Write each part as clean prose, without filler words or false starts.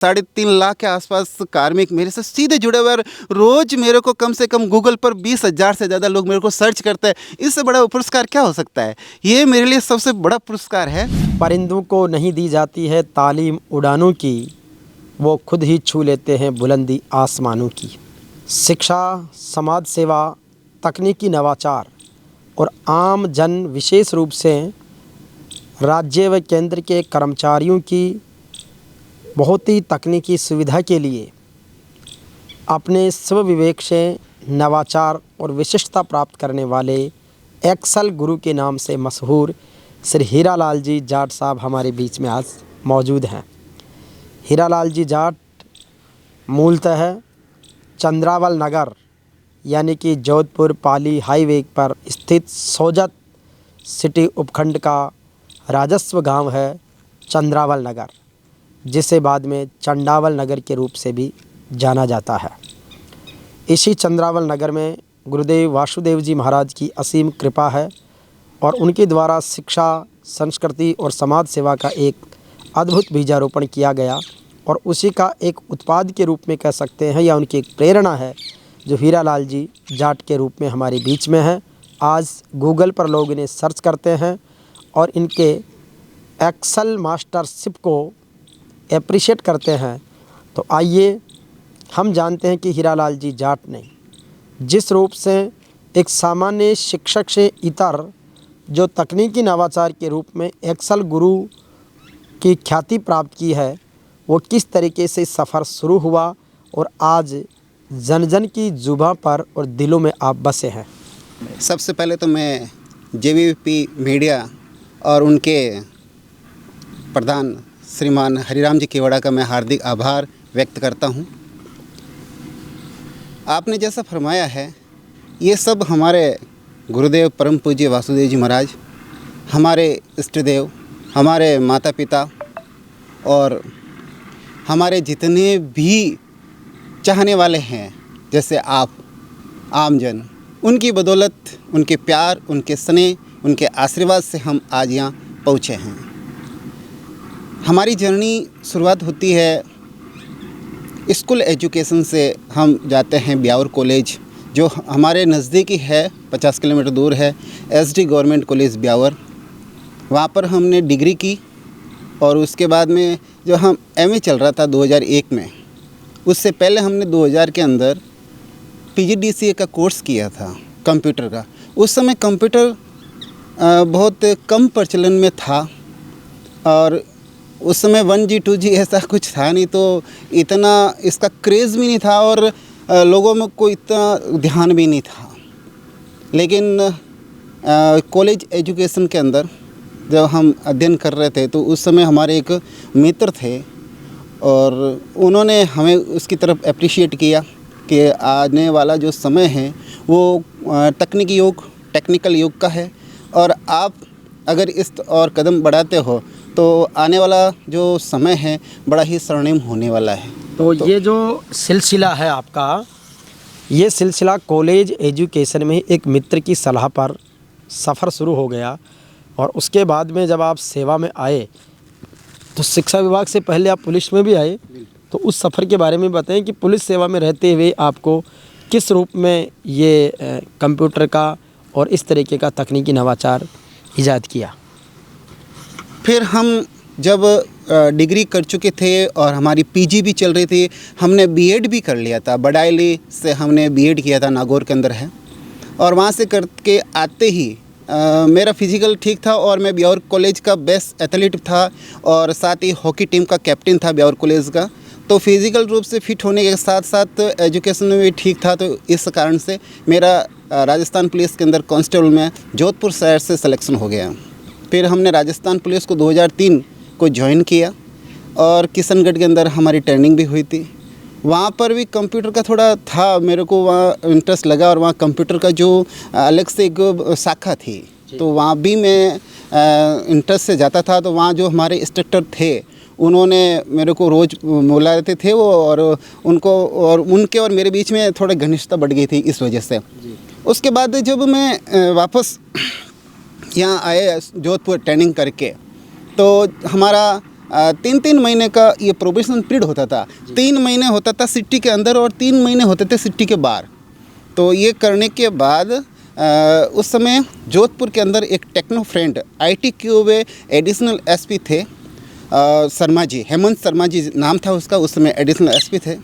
3.5 लाख के आसपास कार्मिक मेरे से सीधे जुड़े हुए हैं और रोज मेरे को कम से कम गूगल पर 20,000 से ज़्यादा लोग मेरे को सर्च करते हैं। इससे बड़ा पुरस्कार क्या हो सकता है? ये मेरे लिए सबसे बड़ा पुरस्कार है। परिंदों को नहीं दी जाती है तालीम उड़ानों की, वो खुद ही छू लेते हैं बुलंदी आसमानों की। शिक्षा, समाज सेवा, तकनीकी नवाचार और आम जन, विशेष रूप से राज्य व केंद्र के कर्मचारियों की बहुत ही तकनीकी सुविधा के लिए अपने स्वविवेक से नवाचार और विशिष्टता प्राप्त करने वाले एक्सल गुरु के नाम से मशहूर श्री हीरालाल जी जाट साहब हमारे बीच में आज मौजूद हैं। हीरालाल जी जाट मूलतः चंद्रावल नगर यानी कि जोधपुर पाली हाईवे पर स्थित सोजत सिटी उपखंड का राजस्व गांव है चंद्रावल नगर, जिसे बाद में चंडावल नगर के रूप से भी जाना जाता है। इसी चंद्रावल नगर में गुरुदेव वासुदेव जी महाराज की असीम कृपा है और उनके द्वारा शिक्षा, संस्कृति और समाज सेवा का एक अद्भुत बीजारोपण किया गया और उसी का एक उत्पाद के रूप में कह सकते हैं या उनकी एक प्रेरणा है जो हीरालाल जी जाट के रूप में हमारे बीच में है। आज गूगल पर लोग इन्हें सर्च करते हैं और इनके एक्सल मास्टरशिप को एप्रिशिएट करते हैं। तो आइए हम जानते हैं कि हीरालाल जी जाट ने जिस रूप से एक सामान्य शिक्षक से इतर जो तकनीकी नवाचार के रूप में एक्सल गुरु की ख्याति प्राप्त की है, वो किस तरीके से सफ़र शुरू हुआ और आज जन जन की जुबां पर और दिलों में आप बसे हैं। सबसे पहले तो मैं जेवीपी मीडिया और उनके प्रधान श्रीमान हरिराम जी केवड़ा का मैं हार्दिक आभार व्यक्त करता हूं। आपने जैसा फरमाया है, ये सब हमारे गुरुदेव परम पूज्य वासुदेव जी महाराज, हमारे इष्ट देव, हमारे माता पिता और हमारे जितने भी चाहने वाले हैं जैसे आप आमजन, उनकी बदौलत, उनके प्यार, उनके स्नेह, उनके आशीर्वाद से हम आज यहाँ पहुँचे हैं। हमारी जर्नी शुरुआत होती है स्कूल एजुकेशन से। हम जाते हैं ब्यावर कॉलेज जो हमारे नज़दीकी है, 50 किलोमीटर दूर है, एसडी गवर्नमेंट कॉलेज ब्यावर। वहाँ पर हमने डिग्री की और उसके बाद में जो हम एमए चल रहा था 2001 में, उससे पहले हमने 2000 के अंदर पीजीडीसीए का कोर्स किया था कंप्यूटर का। उस समय कंप्यूटर बहुत कम प्रचलन में था और उस समय 1G 2G ऐसा कुछ था नहीं, तो इतना इसका क्रेज़ भी नहीं था और लोगों में कोई इतना ध्यान भी नहीं था। लेकिन कॉलेज एजुकेशन के अंदर जब हम अध्ययन कर रहे थे तो उस समय हमारे एक मित्र थे और उन्होंने हमें उसकी तरफ अप्रिशिएट किया कि आने वाला जो समय है वो तकनीकी युग, टेक्निकल युग का है और आप अगर इस और कदम बढ़ाते हो तो आने वाला जो समय है बड़ा ही स्वर्णिम होने वाला है। तो ये जो सिलसिला है आपका, ये सिलसिला कॉलेज एजुकेशन में एक मित्र की सलाह पर सफ़र शुरू हो गया और उसके बाद में जब आप सेवा में आए तो शिक्षा विभाग से पहले आप पुलिस में भी आए। तो उस सफ़र के बारे में बताएं कि पुलिस सेवा में रहते हुए आपको किस रूप में ये कंप्यूटर का और इस तरीके का तकनीकी नवाचार ईजाद किया। फिर हम जब डिग्री कर चुके थे और हमारी पीजी भी चल रही थी, हमने बीएड भी कर लिया था। बडायली से हमने बीएड किया था, नागौर के अंदर है। और वहाँ से करके आते ही मेरा फिज़िकल ठीक था और मैं ब्यावर कॉलेज का बेस्ट एथलीट था और साथ ही हॉकी टीम का कैप्टन था ब्यावर कॉलेज का। तो फिज़िकल रूप से फिट होने के साथ साथ एजुकेशन में भी ठीक था। तो इस कारण से मेरा राजस्थान पुलिस के अंदर कांस्टेबल में जोधपुर शहर से सिलेक्शन हो गया। फिर हमने राजस्थान पुलिस को 2003 को ज्वाइन किया और किशनगढ़ के अंदर हमारी ट्रेनिंग भी हुई थी। वहाँ पर भी कंप्यूटर का थोड़ा था, मेरे को वहाँ इंटरेस्ट लगा और वहाँ कंप्यूटर का जो अलग से एक शाखा थी तो वहाँ भी मैं इंटरेस्ट से जाता था। तो वहाँ जो हमारे इंस्ट्रक्टर थे उन्होंने मेरे को रोज़ बुलाते थे वो और उनको और उनके और मेरे बीच में थोड़ा घनिष्ठता बढ़ गई थी इस वजह से। उसके बाद जब मैं वापस यहाँ आए जोधपुर ट्रेनिंग करके, तो हमारा 3 महीने का ये प्रोबेशन पीरियड होता था। 3 महीने होता था सिटी के अंदर और 3 महीने होते थे सिटी के बाहर। तो ये करने के बाद उस समय जोधपुर के अंदर एक techno friend IT cube additional SP थे, शर्मा जी, हेमंत शर्मा जी नाम था उसका, उस समय एडिशनल SP थे।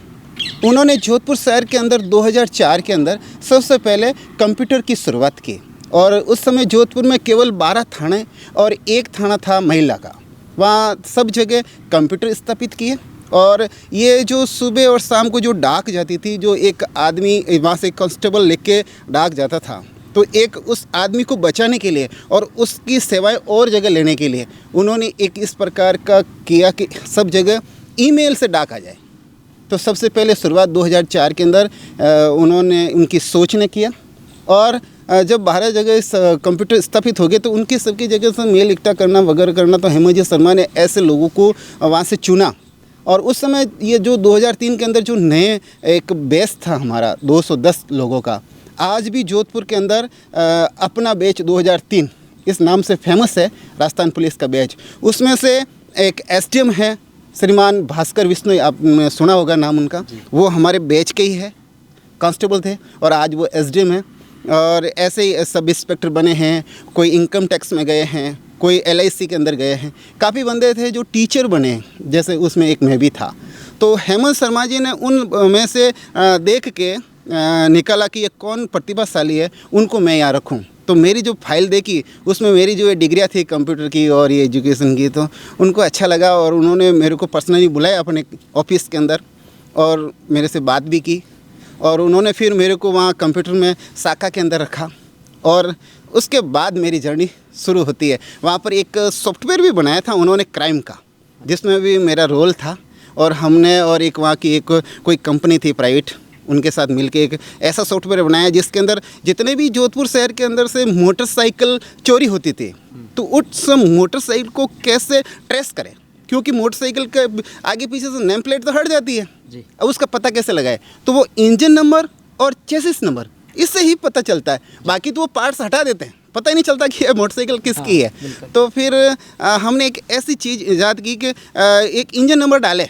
उन्होंने जोधपुर शहर के अंदर 2004 के अंदर सबसे पहले कंप्यूटर की शुरुआत की और उस समय जोधपुर में केवल 12 थाने और 1 थाना था महिला का। वहाँ सब जगह कंप्यूटर स्थापित किए और ये जो सुबह और शाम को जो डाक जाती थी, जो एक आदमी वहाँ से कांस्टेबल लेके डाक जाता था, तो एक उस आदमी को बचाने के लिए और उसकी सेवाएं और जगह लेने के लिए उन्होंने एक इस प्रकार का किया कि सब जगह ईमेल से डाक आ जाए। तो सबसे पहले शुरुआत 2004 के अंदर उन्होंने उनकी सोच ने किया और जब 12 जगह इस कंप्यूटर स्थापित हो गए तो उनकी सबकी जगह से मेल इकट्ठा करना वगैरह करना, तो हेमंत शर्मा ने ऐसे लोगों को वहाँ से चुना। और उस समय ये जो 2003 के अंदर जो नए एक बैच था हमारा 210 लोगों का, आज भी जोधपुर के अंदर अपना बैच 2003 इस नाम से फेमस है, राजस्थान पुलिस का बैच। उसमें से एक SDM है श्रीमान भास्कर विष्णु, आपने सुना होगा नाम उनका, वो हमारे बैच के ही है, कांस्टेबल थे और आज वो SDM है। और ऐसे ही सब इंस्पेक्टर बने हैं, कोई इनकम टैक्स में गए हैं, कोई LIC के अंदर गए हैं, काफ़ी बंदे थे जो टीचर बने, जैसे उसमें एक मैं भी था। तो हेमंत शर्मा जी ने उन में से देख के निकाला कि ये कौन प्रतिभाशाली है, उनको मैं यहाँ रखूँ। तो मेरी जो फाइल देखी उसमें मेरी जो ये डिग्रियाँ थी कंप्यूटर की और ये एजुकेशन की, तो उनको अच्छा लगा और उन्होंने मेरे को पर्सनली बुलाया अपने ऑफिस के अंदर और मेरे से बात भी की और उन्होंने फिर मेरे को वहाँ कंप्यूटर में शाखा के अंदर रखा और उसके बाद मेरी जर्नी शुरू होती है। वहाँ पर एक सॉफ्टवेयर भी बनाया था उन्होंने क्राइम का, जिसमें भी मेरा रोल था और हमने और एक वहाँ की एक कोई कंपनी थी प्राइवेट, उनके साथ मिलके एक ऐसा सॉफ्टवेयर बनाया जिसके अंदर जितने भी जोधपुर शहर के अंदर से मोटरसाइकिल चोरी होती थी तो उस मोटरसाइकिल को कैसे ट्रेस करें, क्योंकि मोटरसाइकिल के आगे पीछे से नेम प्लेट तो हट जाती है जी। अब उसका पता कैसे लगाए, तो वो इंजन नंबर और चेसिस नंबर इससे ही पता चलता है, बाकी तो वो पार्ट्स हटा देते हैं, पता ही नहीं चलता कि ये मोटरसाइकिल किसकी है। तो फिर हमने एक ऐसी चीज़ ईजाद की कि एक इंजन नंबर डाले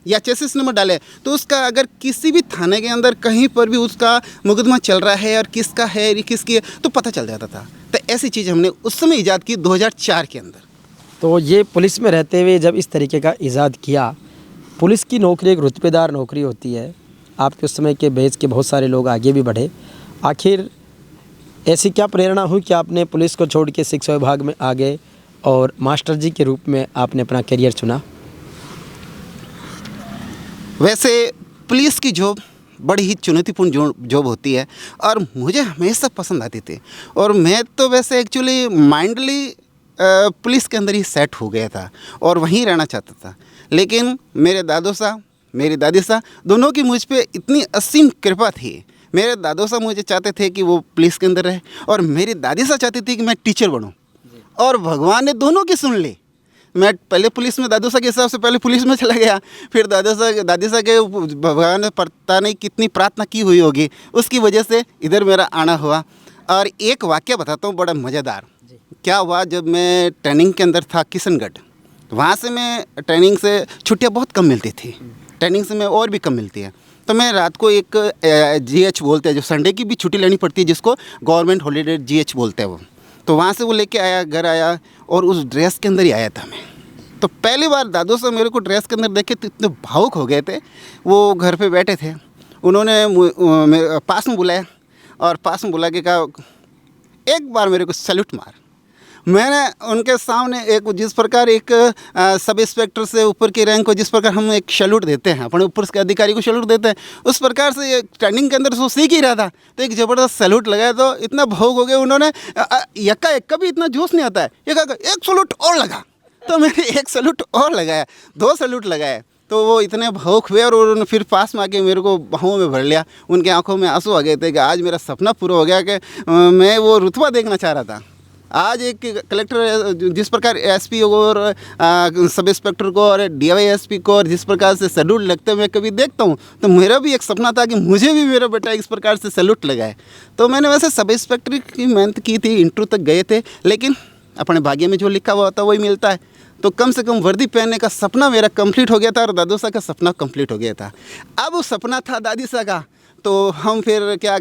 या चेसिस नंबर डाले तो उसका अगर किसी भी थाने के अंदर कहीं पर भी उसका मुकदमा चल रहा है और किसका है या किसकी है तो पता चल जाता था। तो ऐसी चीज़ हमने उस समय ईजाद की 2004 के अंदर। तो ये पुलिस में रहते हुए जब इस तरीके का ईजाद किया, पुलिस की नौकरी एक रुतबेदार नौकरी होती है, आपके उस समय के बैच के बहुत सारे लोग आगे भी बढ़े, आखिर ऐसी क्या प्रेरणा हुई कि आपने पुलिस को छोड़ के शिक्षा विभाग में आ गए और मास्टर जी के रूप में आपने अपना करियर चुना? वैसे पुलिस की जॉब बड़ी ही चुनौतीपूर्ण जॉब होती है और मुझे हमेशा पसंद आती थी और मैं तो वैसे एक्चुअली माइंडली पुलिस के अंदर ही सेट हो गया था और वहीं रहना चाहता था। लेकिन मेरे दादो साहब मेरी दादी साहब दोनों की मुझ पे इतनी असीम कृपा थी। मेरे दादो साहब मुझे चाहते थे कि वो पुलिस के अंदर रहे और मेरी दादी साहब चाहती थी कि मैं टीचर बनूं और भगवान ने दोनों की सुन ली। मैं पहले पुलिस में दादू साहब के हिसाब से पहले पुलिस में चला गया, फिर दादी साहब के भगवान ने पता नहीं कितनी प्रार्थना की हुई होगी, उसकी वजह से इधर मेरा आना हुआ। और एक वाक़या बताता हूँ बड़ा मज़ेदार। क्या हुआ, जब मैं ट्रेनिंग के अंदर था किशनगढ़, वहाँ से मैं ट्रेनिंग से छुट्टियाँ बहुत कम मिलती थी, ट्रेनिंग से मैं और भी कम मिलती है, तो मैं रात को एक GH बोलते हैं जो संडे की भी छुट्टी लेनी पड़ती है जिसको गवर्नमेंट हॉलीडे GH बोलते हैं वो, तो वहाँ से वो लेके आया, घर आया और उस ड्रेस के अंदर ही आया था मैं। तो पहली बार दादू साहब मेरे को ड्रेस के अंदर देखे तो इतने भावुक हो गए थे। वो घर पे बैठे थे, उन्होंने मेरे पास में बुलाया और पास में बुला के कहा एक बार मेरे को सैल्यूट मार। मैंने उनके सामने एक जिस प्रकार एक सब इंस्पेक्टर से ऊपर की रैंक को जिस प्रकार हम एक सैल्यूट देते हैं, अपने ऊपर के अधिकारी को सैल्यूट देते हैं, उस प्रकार से ये ट्रेनिंग के अंदर तो सीख ही रहा था, तो एक ज़बरदस्त सैल्यूट लगाया। तो इतना भावुक हो गए उन्होंने, यक्का एक कभी इतना जोश नहीं आता है, ये कहा एक सैल्यूट और लगा, तो मैंने एक सैल्यूट और लगाया, 2 सैल्यूट लगाए, तो वो इतने भावुक हुए और उन्होंने फिर पास में आके मेरे को बाहों में भर लिया। उनकी आंखों में आंसू आ गए थे कि आज मेरा सपना पूरा हो गया कि मैं वो रुतबा देखना चाह रहा था। आज एक कलेक्टर जिस प्रकार SP और सब इंस्पेक्टर को और DYSP को और जिस प्रकार से सैल्यूट लगते मैं कभी देखता हूँ, तो मेरा भी एक सपना था कि मुझे भी मेरा बेटा इस प्रकार से सैल्यूट लगाए। तो मैंने वैसे सब इंस्पेक्टर की मेहनत की थी, इंटरव्यू तक गए थे, लेकिन अपने भाग्य में जो लिखा हुआ होता है वही मिलता है। तो कम से कम वर्दी पहनने का सपना मेरा कंप्लीट हो गया था और दादू सा का सपना कंप्लीट हो गया था। अब वो सपना था दादी सा का, तो हम फिर क्या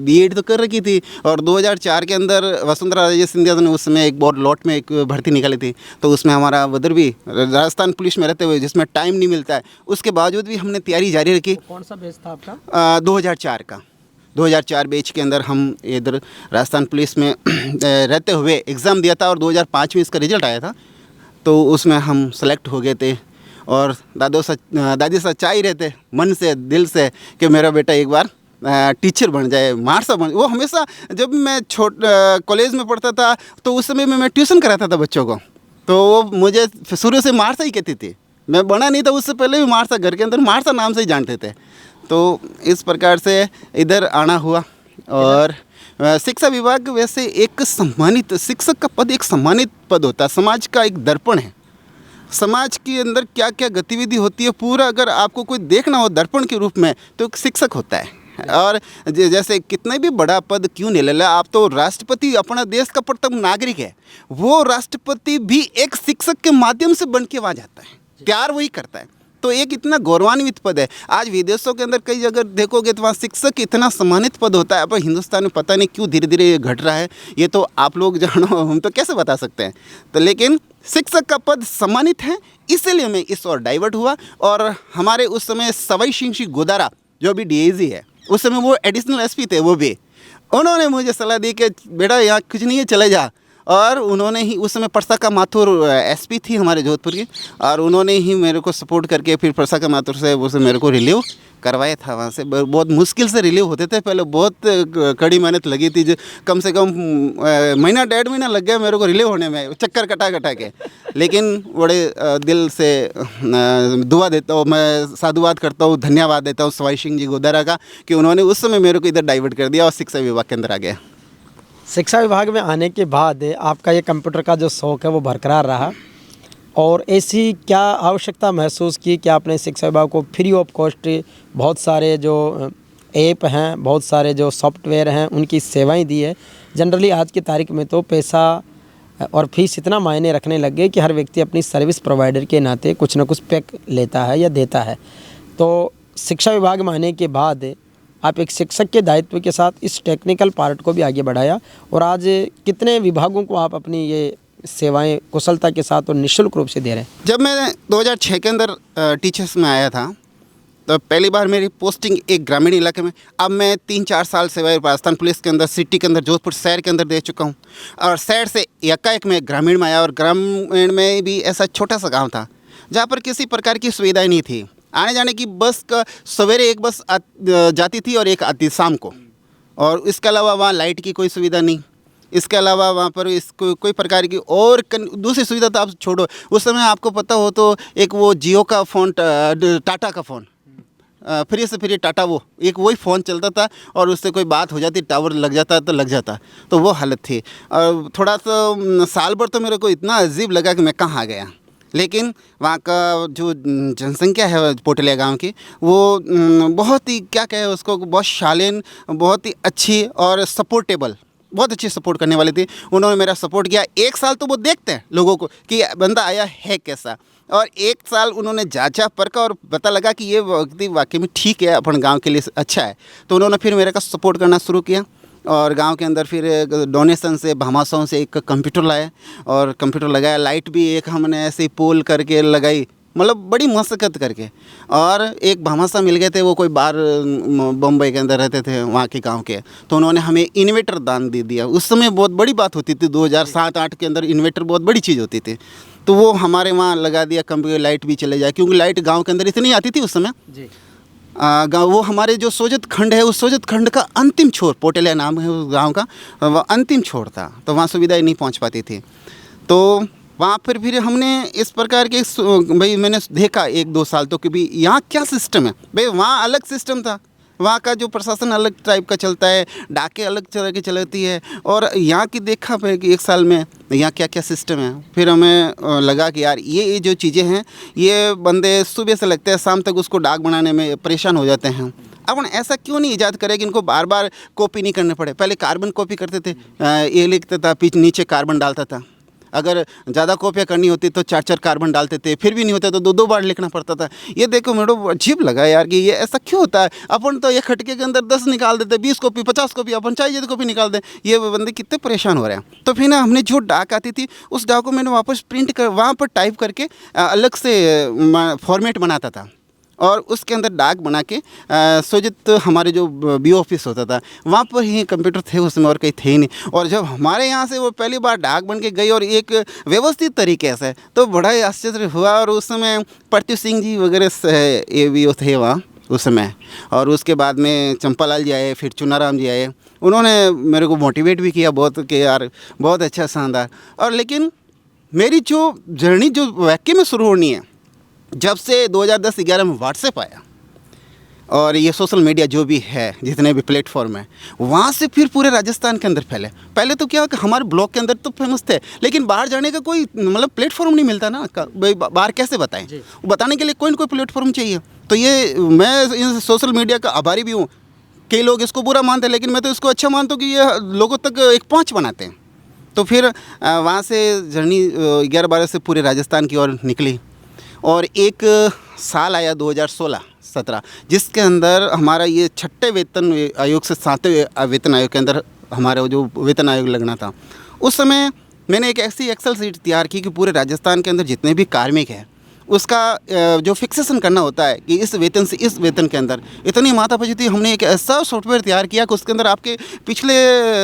बीएड तो कर रखी थी और 2004 के अंदर वसुंधरा राजे सिंधिया ने उस समय एक बहुत लॉट में एक भर्ती निकाली थी, तो उसमें हमारा उधर भी राजस्थान पुलिस में रहते हुए जिसमें टाइम नहीं मिलता है, उसके बावजूद भी हमने तैयारी जारी रखी। कौन सा बेस था आपका? 2004 का 2004 बैच के अंदर हम इधर राजस्थान पुलिस में रहते हुए एग्ज़ाम दिया था और 2005 में इसका रिजल्ट आया था, तो उसमें हम सेलेक्ट हो गए थे। और दादी सा चाह ही रहते मन से दिल से कि मेरा बेटा एक बार टीचर बन जाए, मास्टर बन। वो हमेशा जब मैं कॉलेज में पढ़ता था तो उस समय में मैं ट्यूशन कराता था बच्चों को, तो वो मुझे शुरू से मास्टर ही कहती थी। मैं बना नहीं था उससे पहले भी मास्टर, घर के अंदर मास्टर नाम से ही जानते थे। तो इस प्रकार से इधर आना हुआ। और शिक्षा विभाग वैसे एक सम्मानित, शिक्षक का पद एक सम्मानित पद होता है, समाज का एक दर्पण है। समाज के अंदर क्या क्या गतिविधि होती है पूरा अगर आपको कोई देखना हो दर्पण के रूप में तो एक शिक्षक होता है। और जैसे कितना भी बड़ा पद क्यों नहीं ले ले, आप तो राष्ट्रपति अपना देश का प्रथम नागरिक है, वो राष्ट्रपति भी एक शिक्षक के माध्यम से बन के वहाँ जाता है, प्यार वही करता है। तो एक इतना गौरवान्वित पद है। आज विदेशों के अंदर कई जगह देखोगे तो वहाँ शिक्षक इतना सम्मानित पद होता है। अब हिंदुस्तान में पता नहीं क्यों धीरे धीरे ये घट रहा है, ये तो आप लोग जानो, हम तो कैसे बता सकते हैं। तो लेकिन शिक्षक का पद सम्मानित है, इसीलिए मैं इस ओर डाइवर्ट हुआ। और हमारे उस समय सवाई सिंह गोदारा जो अभी डीआईजी है, उस समय वो एडिशनल एसपी थे, वो भी उन्होंने मुझे सलाह दी कि बेटा यहाँ कुछ नहीं है, चले जा। और उन्होंने ही उस समय परसाका माथुर एसपी थी हमारे जोधपुर की, और उन्होंने ही मेरे को सपोर्ट करके फिर परसाका माथुर से उसे मेरे को रिलीव करवाया था वहाँ से। बहुत मुश्किल से रिलीव होते थे पहले, बहुत कड़ी मेहनत लगी थी, जो कम से कम महीना 1.5 महीना लग गया मेरे को रिलीव होने में, चक्कर कटा के। लेकिन बड़े दिल से दुआ देता हूँ, मैं साधुवाद करता हूँ, धन्यवाद देता हूँ सवाई सिंह गोदारा का कि उन्होंने उस समय मेरे को इधर डाइवर्ट कर दिया और शिक्षा विभाग के अंदर आ गया। शिक्षा विभाग में आने के बाद आपका ये कंप्यूटर का जो शौक़ है वो बरकरार रहा, और ऐसी क्या आवश्यकता महसूस की कि आपने शिक्षा विभाग को फ्री ऑफ कॉस्ट बहुत सारे जो ऐप हैं, बहुत सारे जो सॉफ्टवेयर हैं, उनकी सेवाएं दी है। जनरली आज की तारीख में तो पैसा और फीस इतना मायने रखने लग गए कि हर व्यक्ति अपनी सर्विस प्रोवाइडर के नाते कुछ ना कुछ पैक लेता है या देता है। तो शिक्षा विभाग में आने के बाद आप एक शिक्षक के दायित्व के साथ इस टेक्निकल पार्ट को भी आगे बढ़ाया, और आज कितने विभागों को आप अपनी ये सेवाएं कुशलता के साथ और निःशुल्क रूप से दे रहे हैं? जब मैं 2006 के अंदर टीचर्स में आया था तो पहली बार मेरी पोस्टिंग एक ग्रामीण इलाके में। अब मैं 3-4 साल सेवाएं राजस्थान पुलिस के अंदर सिटी के अंदर जोधपुर शहर के अंदर दे चुका हूँ, और शहर से एकाएक में ग्रामीण में आया। और ग्रामीण में भी ऐसा छोटा सा गाँव था जहाँ पर किसी प्रकार की सुविधाएँ नहीं थी। आने जाने की बस का सवेरे एक बस जाती थी और एक आती शाम को, और इसके अलावा वहाँ लाइट की कोई सुविधा नहीं। इसके अलावा वहाँ पर इसको कोई प्रकार की और दूसरी सुविधा तो आप छोड़ो। उस समय आपको पता हो तो एक वो जियो का फ़ोन, टाटा का फ़ोन, फ्री से फ्री टाटा, वो एक वही फ़ोन चलता था, और उससे कोई बात हो जाती, टावर लग जाता तो लग जाता, तो वो हालत थी। और थोड़ा सा साल भर तो मेरे को इतना अजीब लगा कि मैं कहाँ आ गया। लेकिन वहाँ का जो जनसंख्या है पोटलिया गांव की, वो बहुत ही क्या कहे उसको, बहुत शालीन, बहुत ही अच्छी और सपोर्टेबल, बहुत अच्छी सपोर्ट करने वाली थी। उन्होंने मेरा सपोर्ट किया। 1 साल तो वो देखते हैं लोगों को कि बंदा आया है कैसा, और 1 साल उन्होंने जांचा परखा और पता लगा कि ये व्यक्ति वाकई में ठीक है, अपन गांव के लिए अच्छा है, तो उन्होंने फिर मेरे का सपोर्ट करना शुरू किया। और गांव के अंदर फिर डोनेशन से, भामाशाहों से एक कंप्यूटर लाया और कंप्यूटर लगाया। लाइट भी एक हमने ऐसे ही पोल करके लगाई, मतलब बड़ी मशक्क़त करके। और एक भामाशाह मिल गए थे, वो कोई बाहर बम्बई के अंदर रहते थे वहाँ के गांव के, तो उन्होंने हमें इन्वेटर दान दे दिया। उस समय बहुत बड़ी बात होती थी, 2007-8 के अंदर इन्वेटर बहुत बड़ी चीज़ होती थी, तो वो हमारे वहाँ लगा दिया। कंप्यूटर लाइट भी चले जाए, क्योंकि लाइट गाँव के अंदर इतनी आती थी उस समय जी। वो हमारे जो सोजत खंड है, उस सोजत खंड का अंतिम छोर, पोटलिया नाम है उस गांव का, वह अंतिम छोर था, तो वहाँ सुविधाएं नहीं पहुँच पाती थी। तो वहाँ पर फिर हमने इस प्रकार के भाई मैंने देखा 1-2 साल तो कि भाई यहाँ क्या सिस्टम है। भाई वहाँ अलग सिस्टम था, वहाँ का जो प्रशासन अलग टाइप का चलता है, डाके अलग तरह की चलती है, और यहाँ की देखा फिर कि 1 साल में यहाँ क्या क्या सिस्टम है। फिर हमें लगा कि यार ये जो चीज़ें हैं, ये बंदे सुबह से लगते हैं शाम तक उसको डाक बनाने में परेशान हो जाते हैं। अपन ऐसा क्यों नहीं ईजाद करें कि इनको बार बार कॉपी नहीं करने पड़े। पहले कार्बन कॉपी करते थे, ये लिखता था, नीचे कार्बन डालता था, अगर ज़्यादा कॉपियाँ करनी होती तो 4-4 कार्बन डालते थे, फिर भी नहीं होता तो 2-2 बार लिखना पड़ता था। ये देखो मेरे को अजीब लगा यार कि ये ऐसा क्यों होता है। अपन तो एक खटके के अंदर 10 निकाल देते, 20 कॉपी 50 कॉपी अपन चाहिए तो कॉपी निकाल दें। ये बंदे कितने परेशान हो रहे हैं। तो फिर ना हमने जो डाक आती थी उस डाक को मैंने वापस प्रिंट कर वहाँ पर टाइप करके अलग से फॉर्मेट बनाता था और उसके अंदर डाक बना के सोजित हमारे जो बी ऑफिस होता था वहाँ पर ही कंप्यूटर थे उसमें, और कहीं थे ही नहीं। और जब हमारे यहाँ से वो पहली बार डाक बन के गई और एक व्यवस्थित तरीके से, तो बड़ा ही आश्चर्य हुआ। और उस समय प्रत्युष सिंह जी वगैरह ये भी थे वहाँ उस समय, और उसके बाद में चंपालाल जी आए, फिर चुनाराम जी आए। उन्होंने मेरे को मोटिवेट भी किया बहुत कि यार बहुत अच्छा शानदार। और लेकिन मेरी जो जर्नी जो वाकई में शुरू होनी है जब से 2010-11 में व्हाट्सएप आया और ये सोशल मीडिया जो भी है जितने भी प्लेटफॉर्म हैं, वहाँ से फिर पूरे राजस्थान के अंदर फैले। पहले तो क्या कि हमारे ब्लॉक के अंदर तो फेमस थे, लेकिन बाहर जाने का कोई मतलब प्लेटफॉर्म नहीं मिलता ना। बाहर कैसे बताएं, बताने के लिए कोई ना कोई प्लेटफॉर्म चाहिए। तो ये मैं इन सोशल मीडिया का आभारी भी हूँ। कई लोग इसको बुरा मानते हैं, लेकिन मैं तो इसको अच्छा मानता हूँ कि ये लोगों तक एक पहुँच बनाते हैं। तो फिर वहाँ से जर्नी 11-12 से पूरे राजस्थान की ओर निकली और एक साल आया 2016-17 जिसके अंदर हमारा ये 6ठे वेतन आयोग से 7वें वेतन आयोग के अंदर हमारा जो वेतन आयोग लगना था। उस समय मैंने एक ऐसी एक्सेल शीट तैयार की कि पूरे राजस्थान के अंदर जितने भी कार्मिक हैं उसका जो फिक्सेशन करना होता है कि इस वेतन से इस वेतन के अंदर इतनी माथापच्ची थी। हमने एक ऐसा सॉफ्टवेयर तैयार किया कि उसके अंदर आपके पिछले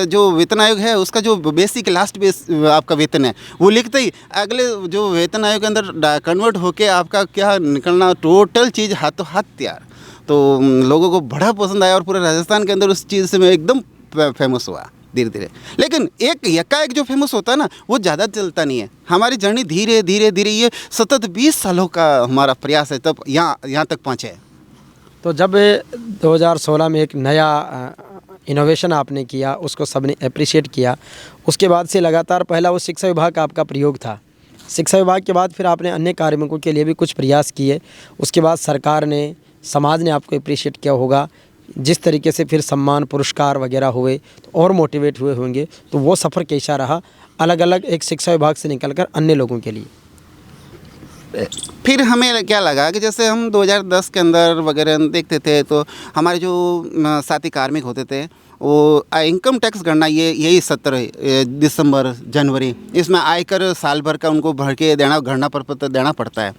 जो वेतन आयोग है उसका जो बेसिक लास्ट बेस आपका वेतन है वो लिखते ही अगले जो वेतन आयोग के अंदर कन्वर्ट होके आपका क्या निकलना, टोटल चीज़ हाथों हाथ तैयार। तो लोगों को बड़ा पसंद आया और पूरे राजस्थान के अंदर उस चीज़ से मैं एकदम फेमस हुआ धीरे धीरे। लेकिन एक यकाएक जो फेमस होता है ना वो ज़्यादा चलता नहीं है। हमारी जर्नी धीरे धीरे धीरे ये सतत 20 सालों का हमारा प्रयास है, तब यहाँ तक पहुँचे। तो जब 2016 में एक नया इनोवेशन आपने किया, उसको सबने अप्रिशिएट किया, उसके बाद से लगातार पहला वो शिक्षा विभाग का आपका प्रयोग था। शिक्षा विभाग के बाद फिर आपने अन्य कार्मिकों के लिए भी कुछ प्रयास किए। उसके बाद सरकार ने, समाज ने आपको अप्रिशिएट किया होगा। जिस तरीके से फिर सम्मान पुरस्कार वगैरह हुए तो और मोटिवेट हुए होंगे। तो वो सफ़र कैसा रहा अलग अलग एक शिक्षा विभाग से निकलकर अन्य लोगों के लिए? फिर हमें क्या लगा कि जैसे हम 2010 के अंदर वगैरह देखते थे तो हमारे जो साथी कार्मिक होते थे वो इनकम टैक्स गणना यही 17 दिसंबर जनवरी इसमें आयकर साल भर का उनको भर के गणना पत्र देना पड़ता है।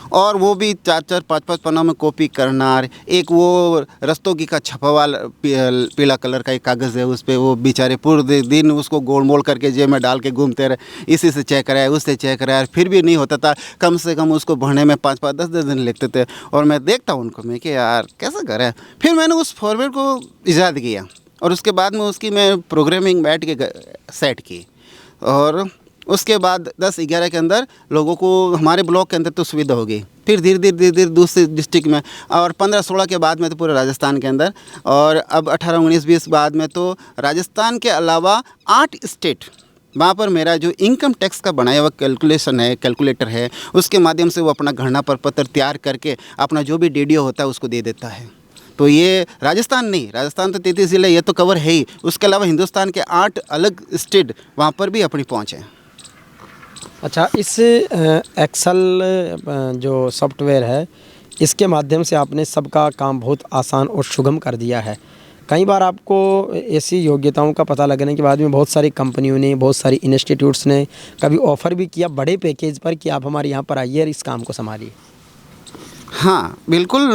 और वो भी 4-4 5-5 पन्नों में कॉपी करना। एक वो रस्तोगी का छपा वाला पीला कलर का एक कागज़ है, उस पर वो बेचारे पूरे दिन उसको गोल मोल करके जेब में डाल के घूमते रहे, इसी से चेक कराए उससे चेक कराए, फिर भी नहीं होता था। कम से कम उसको भरने में 5-5 10-10 दिन लगते थे। और मैं देखता हूँ उनको, मैं कि यार कैसा करें। फिर मैंने उस फॉर्मेट को ईजाद किया और उसके बाद में उसकी मैं प्रोग्रामिंग बैठ के सेट की। और उसके बाद 10-11 के अंदर लोगों को हमारे ब्लॉक के अंदर तो सुविधा हो गई। फिर धीरे धीरे दूसरे डिस्ट्रिक्ट में और 15-16 के बाद में तो पूरे राजस्थान के अंदर, और अब 18-19-20 बाद में तो राजस्थान के अलावा 8 स्टेट, वहाँ पर मेरा जो इनकम टैक्स का बनाया हुआ कैलकुलेटर है उसके माध्यम से वो अपना गणना प्रपत्र तैयार करके अपना जो भी DDO होता है उसको दे देता है। तो ये राजस्थान नहीं, राजस्थान तो 33 ज़िले ये तो कवर है ही, उसके अलावा हिंदुस्तान के 8 अलग स्टेट वहाँ पर भी अपनी पहुँच है। अच्छा, इस एक्सेल जो सॉफ्टवेयर है इसके माध्यम से आपने सबका काम बहुत आसान और सुगम कर दिया है। कई बार आपको ऐसी योग्यताओं का पता लगने के बाद में बहुत सारी कंपनियों ने, बहुत सारी इंस्टीट्यूट्स ने कभी ऑफ़र भी किया बड़े पैकेज पर कि आप हमारे यहाँ पर आइए और इस काम को संभालिए। हाँ बिल्कुल,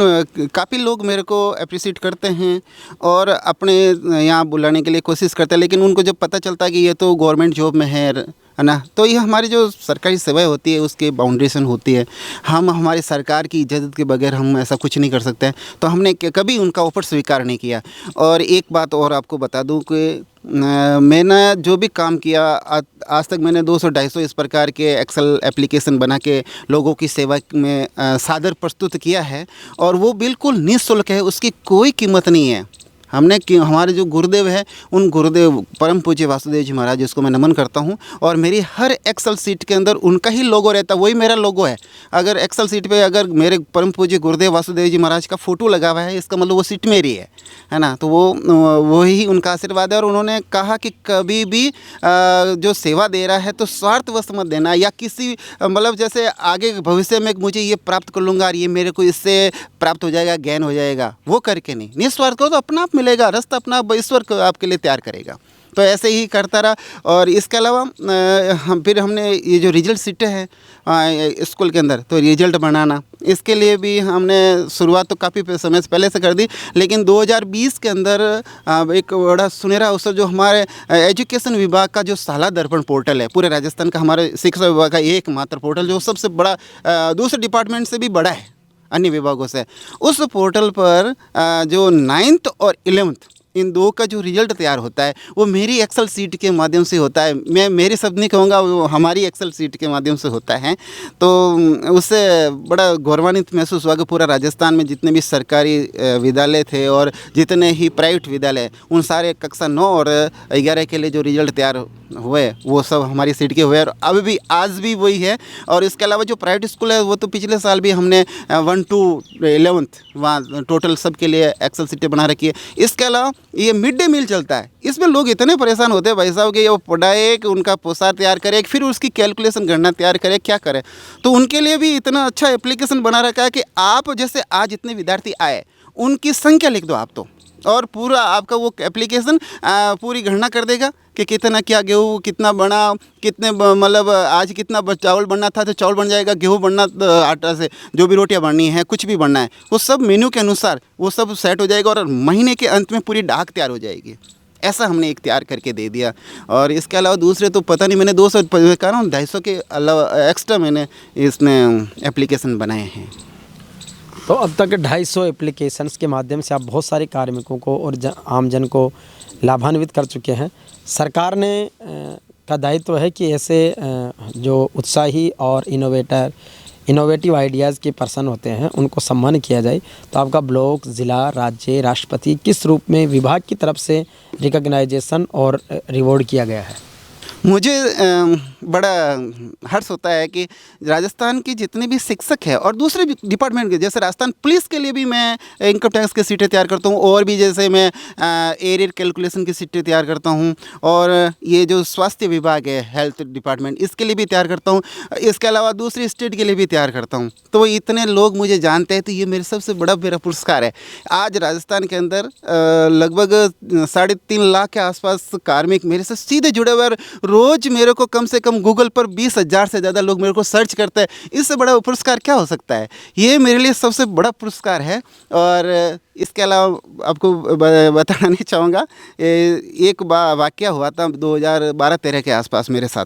काफ़ी लोग मेरे को अप्रिशिएट करते हैं और अपने यहाँ बुलाने के लिए कोशिश करते हैं, लेकिन उनको जब पता चलता है कि ये तो गवर्नमेंट जॉब में है ना, तो ये हमारी जो सरकारी सेवाएं होती है उसकी बाउंड्रेशन होती है। हम हमारी सरकार की इजाज़त के बगैर हम ऐसा कुछ नहीं कर सकते हैं, तो हमने कभी उनका ऑफर स्वीकार नहीं किया। और एक बात और आपको बता दूं कि मैंने जो भी काम किया आज तक मैंने 200-250 इस प्रकार के एक्सेल एप्लीकेशन बना के लोगों की सेवा में सादर प्रस्तुत किया है, और वो बिल्कुल निःशुल्क है, उसकी कोई कीमत नहीं है। हमने कि हमारे जो गुरुदेव है, उन गुरुदेव परम पूज्य वासुदेव जी महाराज, जिसको मैं नमन करता हूँ। और मेरी हर एक्सेल सीट के अंदर उनका ही लोगो रहता है, वही मेरा लोगो है। अगर एक्सेल सीट पे अगर मेरे परम पूज्य गुरुदेव वासुदेव जी महाराज का फ़ोटो लगा हुआ है, इसका मतलब वो सीट मेरी है ना। तो वो ही उनका आशीर्वाद है। और उन्होंने कहा कि कभी भी जो सेवा दे रहा है तो स्वार्थवश मत देना, या किसी मतलब जैसे आगे भविष्य में मुझे ये प्राप्त कर लूँगा और ये मेरे को इससे प्राप्त हो जाएगा, ज्ञान हो जाएगा, वो करके नहीं। निस्वार्थ करो तो अपना आप मिलेगा, रास्ता अपना ईश्वर को आपके लिए तैयार करेगा। तो ऐसे ही करता रहा। और इसके अलावा फिर हमने ये जो रिजल्ट सीटें हैं स्कूल के अंदर, तो रिजल्ट बनाना, इसके लिए भी हमने शुरुआत तो काफ़ी समय से पहले से कर दी। लेकिन 2020 के अंदर एक बड़ा सुनहरा अवसर, जो हमारे एजुकेशन विभाग का जो साला दर्पण पोर्टल है, पूरे राजस्थान का हमारे शिक्षा विभाग का एकमात्र पोर्टल, जो सबसे बड़ा दूसरे डिपार्टमेंट से भी बड़ा है, अन्य विभागों से। उस पोर्टल पर जो 9th और 11th इन दो का जो रिजल्ट तैयार होता है, वो मेरी एक्सेल सीट के माध्यम से होता है। मैं मेरे शब्द नहीं कहूँगा, वो हमारी एक्सेल सीट के माध्यम से होता है। तो उससे बड़ा गौरवान्वित महसूस हुआ कि पूरा राजस्थान में जितने भी सरकारी विद्यालय थे और जितने ही प्राइवेट विद्यालय, उन सारे कक्षा 9 और 11 के लिए जो रिजल्ट तैयार हुए, वो सब हमारी सीट के हुए। और अभी भी आज भी वही है। और इसके अलावा जो प्राइवेट स्कूल है, वो तो पिछले साल भी हमने 1 to 11th वहाँ टोटल सब के लिए एक्सेल सीटें बना रखी है। इसके अलावा ये मिड डे मील चलता है, इसमें लोग इतने परेशान होते हैं भाई साहब कि वो पढ़ाए, कि उनका पोशाक तैयार करे, फिर उसकी कैलकुलेशन गणना तैयार करे, क्या करे। तो उनके लिए भी इतना अच्छा एप्लीकेशन बना रखा है कि आप जैसे आज इतने विद्यार्थी आए, उनकी संख्या लिख दो आप तो, और पूरा आपका वो एप्लीकेशन पूरी गणना कर देगा कि कितना क्या गेहूँ कितना बना, कितने मतलब आज कितना चावल बनना था तो चावल बन जाएगा, गेहूँ बनना आटा से जो भी रोटियां बननी है, कुछ भी बनना है, वो सब मेन्यू के अनुसार वो सब सेट हो जाएगा और महीने के अंत में पूरी डाक तैयार हो जाएगी। ऐसा हमने एक तैयार करके दे दिया। और इसके अलावा दूसरे तो पता नहीं, मैंने 200 कह रहा हूँ 250 के अलावा एक्स्ट्रा मैंने इसमें एप्लीकेशन बनाए हैं। तो अब तक 250 एप्लीकेशंस के माध्यम से आप बहुत सारे कार्मिकों को और आम जन को लाभान्वित कर चुके हैं। सरकार ने का दायित्व है कि ऐसे जो उत्साही और इनोवेटिव आइडियाज़ के पर्सन होते हैं, उनको सम्मान किया जाए। तो आपका ब्लॉक, ज़िला, राज्य, राष्ट्रपति किस रूप में विभाग की तरफ से रिकॉग्नाइजेशन और रिवॉर्ड किया गया है? मुझे बड़ा हर्ष होता है कि राजस्थान के जितने भी शिक्षक हैं और दूसरे डिपार्टमेंट के, जैसे राजस्थान पुलिस के लिए भी मैं इनकम टैक्स की सीटें तैयार करता हूँ, और भी जैसे मैं एरियर कैलकुलेशन की सीटें तैयार करता हूँ, और ये जो स्वास्थ्य विभाग है, हेल्थ डिपार्टमेंट, इसके लिए भी तैयार करता हूँ। इसके अलावा दूसरी स्टेट के लिए भी तैयार करता हूँ। तो इतने लोग मुझे जानते हैं, तो ये मेरे सबसे बड़ा मेरा पुरस्कार है। आज राजस्थान के अंदर लगभग 3.5 लाख के आसपास कार्मिक मेरे से सीधे जुड़े हुए, और रोज़ मेरे को कम से कम गूगल पर 20,000 से ज़्यादा लोग मेरे को सर्च करते हैं। इससे बड़ा पुरस्कार क्या हो सकता है? ये मेरे लिए सबसे बड़ा पुरस्कार है। और इसके अलावा आपको बताना नहीं चाहूँगा, एक वाक़या हुआ था 2012-13 के आसपास मेरे साथ।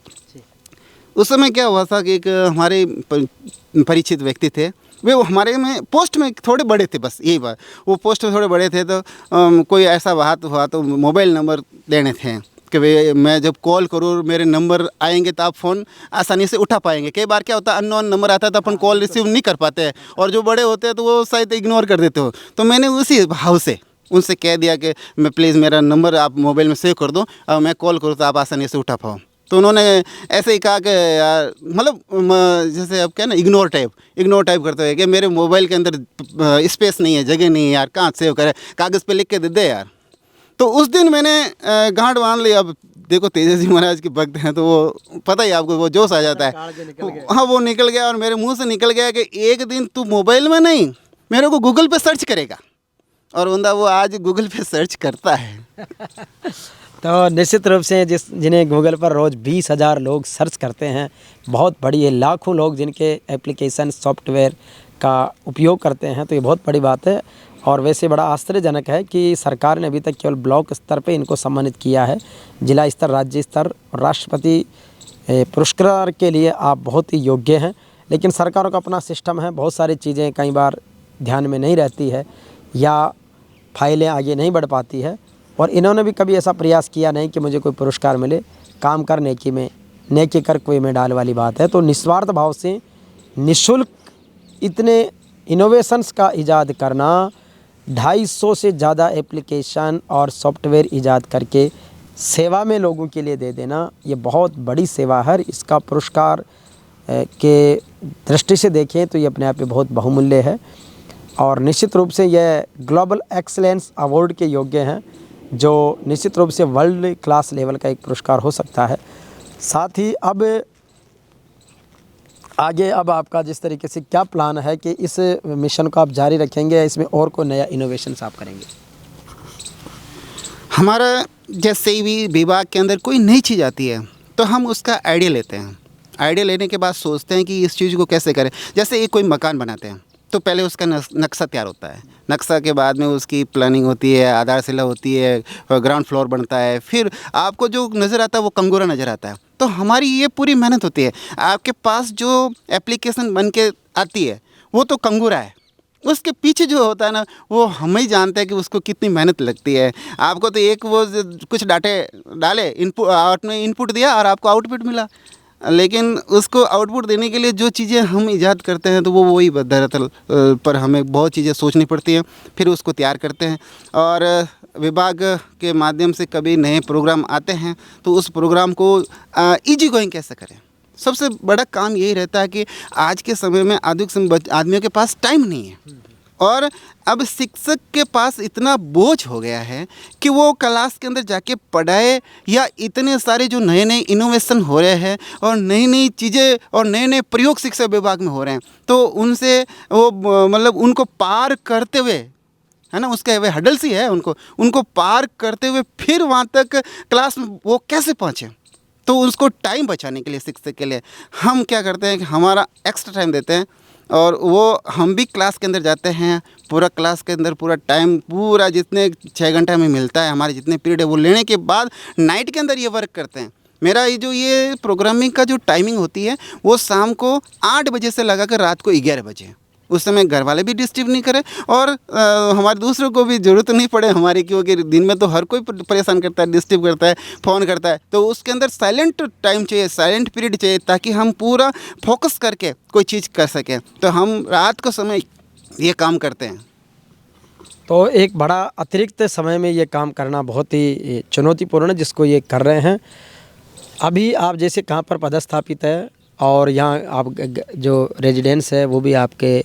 उस समय क्या हुआ था कि एक हमारे परिचित व्यक्ति थे, वे हमारे में पोस्ट में थोड़े बड़े थे, बस यही बात, वो पोस्ट में थोड़े बड़े थे। तो कोई ऐसा बात हुआ तो मोबाइल नंबर देने थे कि भाई मैं जब कॉल करूँ मेरे नंबर आएंगे तो आप फ़ोन आसानी से उठा पाएंगे। कई बार क्या होता है, अननोन नंबर आता है तो अपन कॉल रिसीव नहीं कर पाते हैं, और जो बड़े होते हैं तो वो शायद इग्नोर कर देते हो। तो मैंने उसी भाव से उनसे कह दिया कि मैं प्लीज़ मेरा नंबर आप मोबाइल में सेव कर दो, और मैं कॉल करूँ तो आप आसानी से उठा पाओ। तो उन्होंने ऐसे ही कहा कि यार, मतलब जैसे अब क्या ना, इग्नोर टाइप करते हुए कि मेरे मोबाइल के अंदर स्पेस नहीं है, जगह नहीं है यार, कहाँ सेव करे, कागज़ पे लिख के दे दे यार। तो उस दिन मैंने गांठ बांध ली। अब देखो तेजस्वी जी महाराज के भक्त हैं तो वो पता ही आपको, वो जोश आ जाता है। हाँ, वो निकल गया, और मेरे मुंह से निकल गया कि एक दिन तू मोबाइल में नहीं, मेरे को गूगल पे सर्च करेगा। और बंदा वो आज गूगल पे सर्च करता है। तो निश्चित रूप से जिन्हें गूगल पर रोज़ 20,000 लोग सर्च करते हैं, बहुत बड़ी है। लाखों लोग जिनके एप्लीकेशन सॉफ्टवेयर का उपयोग करते हैं, तो ये बहुत बड़ी बात है। और वैसे बड़ा आश्चर्यजनक है कि सरकार ने अभी तक केवल ब्लॉक स्तर पे इनको सम्मानित किया है। जिला स्तर, राज्य स्तर और राष्ट्रपति पुरस्कार के लिए आप बहुत ही योग्य हैं। लेकिन सरकारों का अपना सिस्टम है, बहुत सारी चीज़ें कई बार ध्यान में नहीं रहती है, या फाइलें आगे नहीं बढ़ पाती है। और इन्होंने भी कभी ऐसा प्रयास किया नहीं कि मुझे कोई पुरस्कार मिले। काम कर नेकी में, नेकी कर कोई में डाल वाली बात है। तो निस्वार्थ भाव से निःशुल्क इतने इनोवेशंस का इजाद करना, 250 से ज़्यादा एप्लीकेशन और सॉफ्टवेयर ईजाद करके सेवा में लोगों के लिए दे देना, ये बहुत बड़ी सेवा है। इसका पुरस्कार के दृष्टि से देखें तो ये अपने आप में बहुत बहुमूल्य है और निश्चित रूप से यह ग्लोबल एक्सीलेंस अवार्ड के योग्य हैं, जो निश्चित रूप से वर्ल्ड क्लास लेवल का एक पुरस्कार हो सकता है। साथ ही अब आगे आपका जिस तरीके से क्या प्लान है कि इस मिशन को आप जारी रखेंगे या इसमें और कोई नया इनोवेशंस आप करेंगे? हमारा जैसे ही विभाग के अंदर कोई नई चीज़ आती है तो हम उसका आइडिया लेते हैं। आइडिया लेने के बाद सोचते हैं कि इस चीज़ को कैसे करें। जैसे एक कोई मकान बनाते हैं तो पहले उसका नक्शा तैयार होता है, नक्शा के बाद में उसकी प्लानिंग होती है, आधारशिला होती है, ग्राउंड फ्लोर बनता है, फिर आपको जो नज़र आता है वो कंगोरा नज़र आता है। तो हमारी ये पूरी मेहनत होती है। आपके पास जो एप्लीकेशन बन के आती है वो तो कंगूरा है, उसके पीछे जो होता है ना वो हम ही जानते हैं कि उसको कितनी मेहनत लगती है। आपको तो एक वो कुछ डाटे डाले, इनपुट आपने इनपुट दिया और आपको आउटपुट मिला, लेकिन उसको आउटपुट देने के लिए जो चीज़ें हम ईजाद करते हैं तो वो वही दरअसल पर हमें बहुत चीज़ें सोचनी पड़ती हैं, फिर उसको तैयार करते हैं। और विभाग के माध्यम से कभी नए प्रोग्राम आते हैं तो उस प्रोग्राम को इजी गोइंग कैसे करें। सबसे बड़ा काम यही रहता है कि आज के समय में आधुनिक आदमियों के पास टाइम नहीं है और अब शिक्षक के पास इतना बोझ हो गया है कि वो क्लास के अंदर जाके पढ़ाए या इतने सारे जो नए नए इनोवेशन हो रहे हैं और नई नई चीज़ें और नए नए प्रयोग शिक्षा विभाग में हो रहे हैं तो उनसे वो मतलब उनको पार करते हुए, है ना, उसके वे हडल्स ही है, उनको पार करते हुए फिर वहाँ तक क्लास में वो कैसे पहुँचे। तो उसको टाइम बचाने के लिए शिक्षक के लिए हम क्या करते हैं कि हमारा एक्स्ट्रा टाइम देते हैं और वो हम भी क्लास के अंदर जाते हैं। पूरा क्लास के अंदर पूरा टाइम पूरा जितने 6 घंटे हमें मिलता है, हमारे जितने पीरियड है वो लेने के बाद नाइट के अंदर ये वर्क करते हैं। मेरा ये प्रोग्रामिंग का जो टाइमिंग होती है वो शाम को 8 बजे से लगा कर रात को 11 बजे। उस समय घर वाले भी डिस्टर्ब नहीं करें और हमारे दूसरों को भी ज़रूरत नहीं पड़े हमारी, क्योंकि दिन में तो हर कोई परेशान करता है, डिस्टर्ब करता है, फ़ोन करता है। तो उसके अंदर साइलेंट टाइम चाहिए, साइलेंट पीरियड चाहिए ताकि हम पूरा फोकस करके कोई चीज़ कर सकें। तो हम रात को समय ये काम करते हैं। तो एक बड़ा अतिरिक्त समय में ये काम करना बहुत ही चुनौतीपूर्ण है जिसको ये कर रहे हैं। अभी आप जैसे कहाँ पर पदस्थापित है और यहाँ आप जो रेजिडेंस है वो भी आपके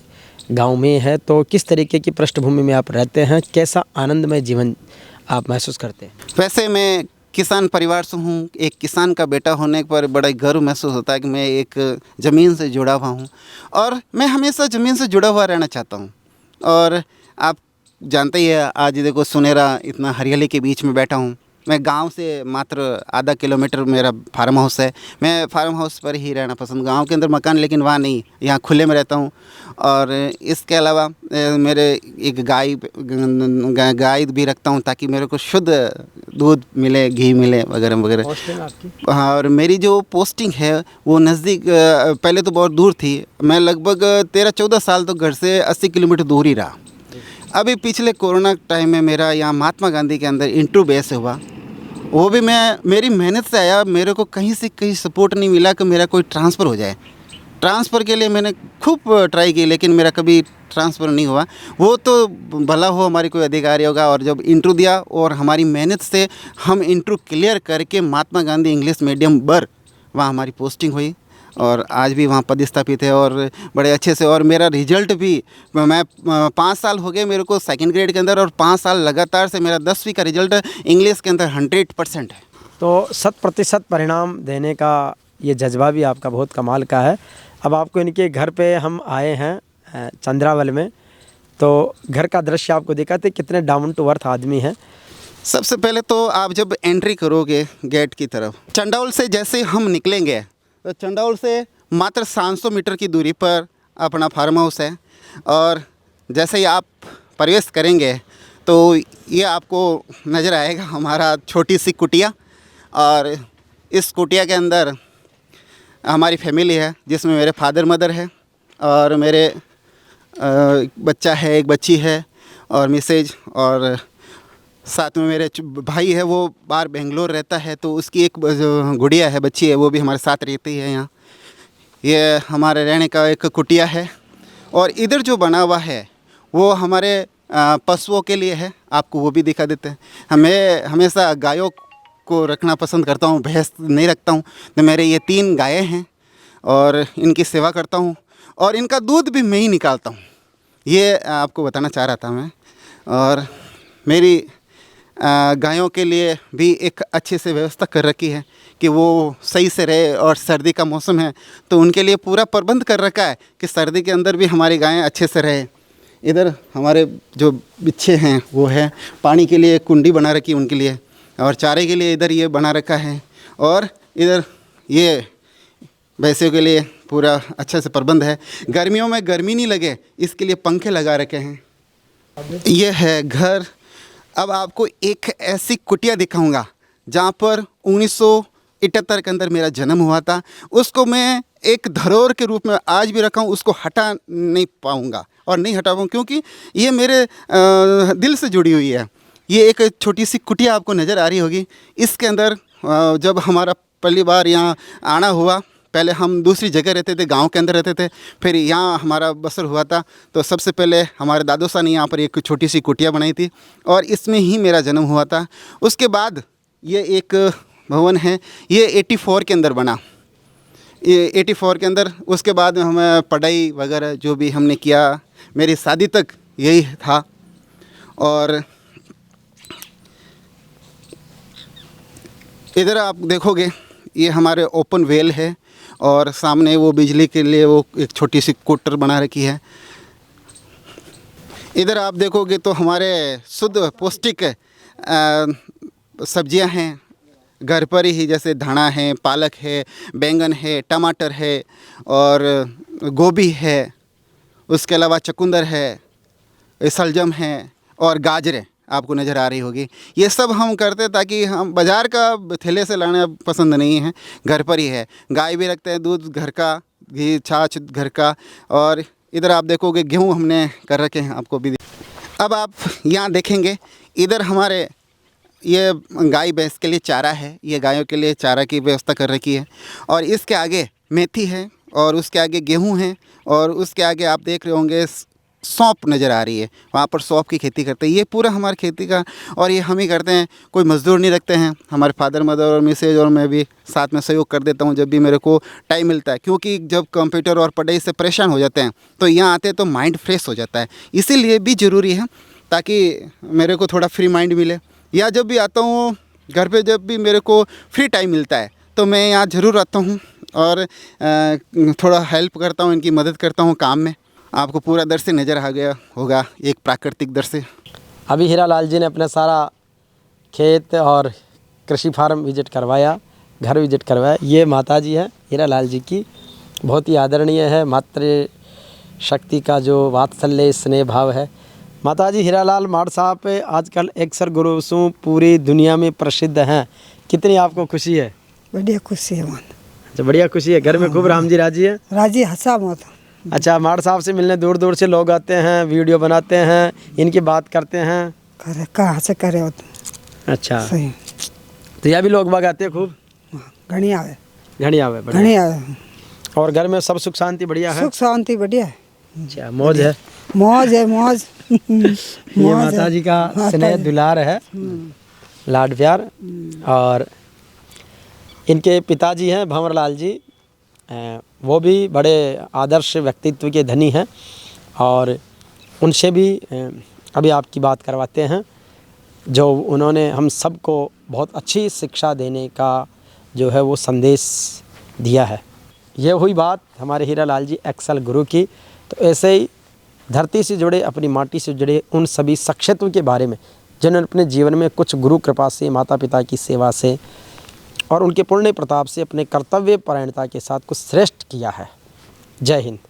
गांव में है, तो किस तरीके की पृष्ठभूमि में आप रहते हैं, कैसा आनंदमय जीवन आप महसूस करते हैं? वैसे मैं किसान परिवार से हूँ। एक किसान का बेटा होने पर बड़ा गर्व महसूस होता है कि मैं एक ज़मीन से जुड़ा हुआ हूँ और मैं हमेशा ज़मीन से जुड़ा हुआ रहना चाहता हूँ। और आप जानते ही है, आज देखो सुनहरा इतना हरियाली के बीच में बैठा हूँ। मैं गांव से मात्र आधा किलोमीटर मेरा फार्म हाउस है। मैं फार्म हाउस पर ही रहना पसंद, गांव के अंदर मकान लेकिन वहाँ नहीं, यहाँ खुले में रहता हूँ। और इसके अलावा मेरे एक गाय भी रखता हूँ ताकि मेरे को शुद्ध दूध मिले, घी मिले वगैरह वगैरह। पोस्टिंग आपकी? हाँ, और मेरी जो पोस्टिंग है वो नज़दीक, पहले तो बहुत दूर थी। मैं लगभग 13-14 साल तो घर से 80 किलोमीटर दूर ही रहा। अभी पिछले कोरोना टाइम में मेरा यहाँ महात्मा गांधी के अंदर इंटरव्यू बेस हुआ, वो भी मेरी मेहनत से आया। मेरे को कहीं से कहीं सपोर्ट नहीं मिला कि मेरा कोई ट्रांसफ़र हो जाए। ट्रांसफ़र के लिए मैंने खूब ट्राई की लेकिन मेरा कभी ट्रांसफ़र नहीं हुआ। वो तो भला हो हमारी कोई अधिकारी होगा। और जब इंटरव्यू दिया और हमारी मेहनत से हम इंटरव्यू क्लियर करके महात्मा गांधी इंग्लिश मीडियम बर वहाँ हमारी पोस्टिंग हुई और आज भी वहाँ पदस्थापित है और बड़े अच्छे से। और मेरा रिजल्ट भी, मैं 5 साल हो गए मेरे को सेकंड ग्रेड के अंदर और 5 साल लगातार से मेरा 10वीं का रिजल्ट इंग्लिश के अंदर 100% है। तो 100% परिणाम देने का ये जज्बा भी आपका बहुत कमाल का है। अब आपको इनके घर पे हम आए हैं चंद्रावल में, तो घर का दृश्य आपको दिखाते कितने डाउन टू अर्थ आदमी हैं। सबसे पहले तो आप जब एंट्री करोगे गेट की तरफ, चंडाउल से जैसे हम निकलेंगे तो चंडाउल से मात्र 700 मीटर की दूरी पर अपना फार्म हाउस है। और जैसे ही आप प्रवेश करेंगे तो ये आपको नज़र आएगा हमारा छोटी सी कुटिया। और इस कुटिया के अंदर हमारी फैमिली है जिसमें मेरे फादर मदर है और मेरे बच्चा है, एक बच्ची है और मिसेज, और साथ में मेरे भाई है, वो बाहर बेंगलोर रहता है तो उसकी एक गुड़िया है, बच्ची है, वो भी हमारे साथ रहती है यहाँ। ये हमारे रहने का एक कुटिया है। और इधर जो बना हुआ है वो हमारे पशुओं के लिए है, आपको वो भी दिखा देते हैं। हमें हमेशा गायों को रखना पसंद करता हूँ, भैंस नहीं रखता हूँ। तो मेरे ये 3 गायें हैं और इनकी सेवा करता हूँ और इनका दूध भी मैं ही निकालता हूँ। ये आपको बताना चाह रहा था मैं। और मेरी गायों के लिए भी एक अच्छे से व्यवस्था कर रखी है कि वो सही से रहे। और सर्दी का मौसम है तो उनके लिए पूरा प्रबंध कर रखा है कि सर्दी के अंदर भी हमारी गायें अच्छे से रहे। इधर हमारे जो बिच्छे हैं वो है, पानी के लिए कुंडी बना रखी है उनके लिए, और चारे के लिए इधर ये बना रखा है। और इधर ये भैंसों के लिए पूरा अच्छे से प्रबंध है। गर्मियों में गर्मी नहीं लगे इसके लिए पंखे लगा रखे हैं। ये है घर। अब आपको एक ऐसी कुटिया दिखाऊंगा जहाँ पर 1978 के अंदर मेरा जन्म हुआ था। उसको मैं एक धरोहर के रूप में आज भी रखा हूँ, उसको हटा नहीं पाऊँगा और नहीं हटा पाऊँ क्योंकि ये मेरे दिल से जुड़ी हुई है। ये एक छोटी सी कुटिया आपको नज़र आ रही होगी। इसके अंदर जब हमारा पहली बार यहाँ आना हुआ, पहले हम दूसरी जगह रहते थे, गांव के अंदर रहते थे, फिर यहाँ हमारा बसर हुआ था। तो सबसे पहले हमारे दादो सा ने यहाँ पर एक छोटी सी कुटिया बनाई थी और इसमें ही मेरा जन्म हुआ था। उसके बाद ये एक भवन है, ये 84 के अंदर बना, ये 84 के अंदर। उसके बाद हमें पढ़ाई वगैरह जो भी हमने किया, मेरी शादी तक यही था। और इधर आप देखोगे ये हमारे ओपन वेल है और सामने वो बिजली के लिए वो एक छोटी सी कोटर बना रखी है। इधर आप देखोगे तो हमारे शुद्ध पौष्टिक सब्जियां हैं घर पर ही, जैसे धाना है, पालक है, बैंगन है, टमाटर है और गोभी है। उसके अलावा चुकंदर है, शलजम है और गाजरें आपको नज़र आ रही होगी। ये सब हम करते ताकि हम बाज़ार का थैले से लाना पसंद नहीं है, घर पर ही है। गाय भी रखते हैं, दूध घर का, घी छाछ घर का। और इधर आप देखोगे गेहूँ हमने कर रखे हैं, आपको भी। अब आप यहाँ देखेंगे इधर हमारे ये गाय भैंस के लिए चारा है, ये गायों के लिए चारा की व्यवस्था कर रखी है। और इसके आगे मेथी है और उसके आगे गेहूँ है और उसके आगे आप देख रहे होंगे सौंफ नज़र आ रही है, वहाँ पर सौंफ की खेती करते हैं। ये पूरा हमारी खेती का, और ये हम ही करते हैं, कोई मज़दूर नहीं रखते हैं। हमारे फादर मदर और मिसेज और मैं भी साथ में सहयोग कर देता हूँ जब भी मेरे को टाइम मिलता है। क्योंकि जब कंप्यूटर और पढ़ाई से परेशान हो जाते हैं तो यहाँ आते हैं तो माइंड फ्रेश हो जाता है, इसीलिए भी ज़रूरी है ताकि मेरे को थोड़ा फ्री माइंड मिले। या जब भी आता हूँ घर पर, जब भी मेरे को फ्री टाइम मिलता है तो मैं यहाँ ज़रूर आता हूँ और थोड़ा हेल्प करता हूँ, इनकी मदद करता हूँ काम में। आपको पूरा दृश्य नज़र आ गया होगा, एक प्राकृतिक दृश्य। अभी हीरालाल जी ने अपना सारा खेत और कृषि फार्म विजिट करवाया, घर विजिट करवाया। ये माता जी हैं हीरालाल जी की, बहुत ही आदरणीय है। मातृ शक्ति का जो वात्सल्य स्नेह भाव है। माता जी हीरालाल माड़ साहब आजकल अक्सर गुरु सु पूरी दुनिया में प्रसिद्ध हैं, कितनी आपको खुशी है? बढ़िया खुशी है मन। अच्छा, बढ़िया खुशी है। घर में खूब राम जी राजी है? राजी हंसा मत। अच्छा, माड़ साहब से मिलने दूर दूर से लोग आते हैं, वीडियो बनाते हैं, इनकी बात करते हैं। करे कहाँ से करे हो अच्छा, सही। तो यह भी लोग बाग आते हैं खूब? घनी आवे, घनी आवे, घनी आवे। और घर में सब सुख शांति बढ़िया है? सुख शांति बढ़िया है। अच्छा, मौज है? मौज है, मौज। ये माता जी का स्नेह दुलार है, लाड प्यार। और इनके पिताजी हैं भंवरलाल जी, वो भी बड़े आदर्श व्यक्तित्व के धनी हैं और उनसे भी अभी आपकी बात करवाते हैं, जो उन्होंने हम सबको बहुत अच्छी शिक्षा देने का जो है वो संदेश दिया है। ये हुई बात हमारे हीरालाल जी एक्सल गुरु की। तो ऐसे ही धरती से जुड़े, अपनी माटी से जुड़े उन सभी शख्सियतों के बारे में जिन्होंने अपने जीवन में कुछ गुरु कृपा से, माता पिता की सेवा से और उनके पुण्य प्रताप से अपने कर्तव्य परायणता के साथ कुछ श्रेष्ठ किया है। जय हिंद।